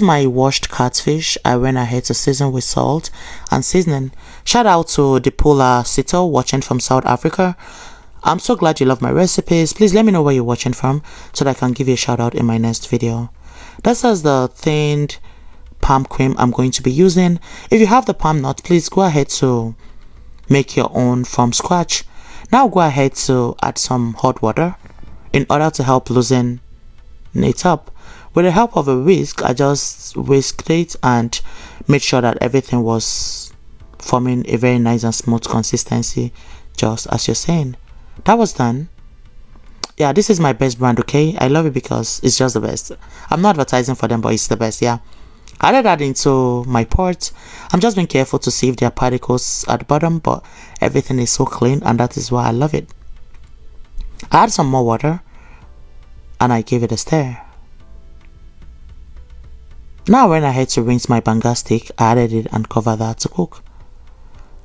My washed catfish, I went ahead to season with salt and seasoning. Shout out to the Polar Sito watching from South Africa. I'm so glad you love my recipes. Please let me know where you're watching from so that I can give you a shout out in my next video. This is the thinned palm cream I'm going to be using. If you have the palm nut, please go ahead to make your own from scratch. Now go ahead to add some hot water in order to help loosen it up. With the help of a whisk, I just whisked it and made sure that everything was forming a very nice and smooth consistency, just as you're saying. That was done. Yeah, this is my best brand, okay? I love it because it's just the best. I'm not advertising for them, but it's the best, yeah. I added that into my pot. I'm just being careful to see if there are particles at the bottom, but everything is so clean and that is why I love it. I add some more water and I gave it a stir. Now I went ahead to rinse my banga stick, I added it and covered that to cook.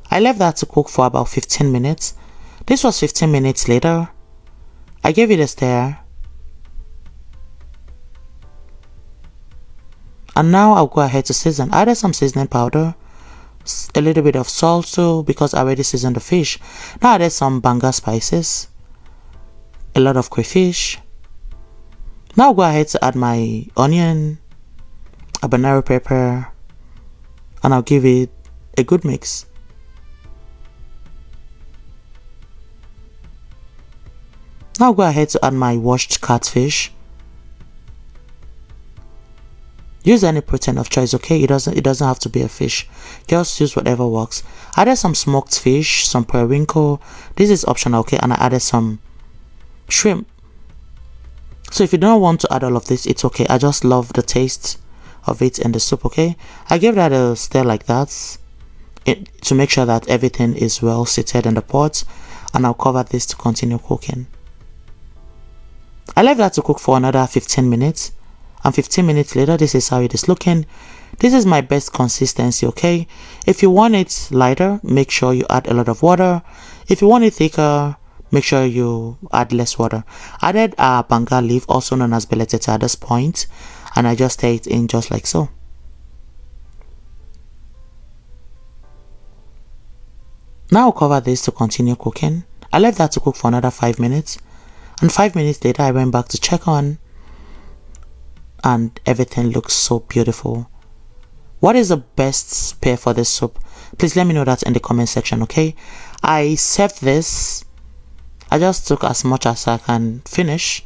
I left that to cook for about 15 minutes. This was 15 minutes later. I gave it a stir. And now I'll go ahead to season. I added some seasoning powder, a little bit of salt too because I already seasoned the fish. Now I added some banga spices, a lot of crayfish. Now I'll go ahead to add my onion, habanero pepper, and I'll give it a good mix. Now I'll go ahead to add my washed catfish. Use any protein of choice, okay? It doesn't have to be a fish. Just use whatever works. I added some smoked fish, some periwinkle. This is optional, okay? And I added some shrimp. So if you don't want to add all of this, it's okay. I just love the taste of it in the soup, okay? I gave that a stir like that to make sure that everything is well seated in the pot, and I'll cover this to continue cooking. I left that to cook for another 15 minutes, and 15 minutes later, this is how it is looking. This is my best consistency, okay? If you want it lighter, make sure you add a lot of water. If you want it thicker, make sure you add less water. I added a banga leaf, also known as beletete, at this point, and I just stir it in just like so. Now I'll cover this to continue cooking. I left that to cook for another 5 minutes, and 5 minutes later I went back to check on, and everything looks so beautiful. What is the best pair for this soup? Please let me know that in the comment section, okay? I served this. I just took as much as I can finish.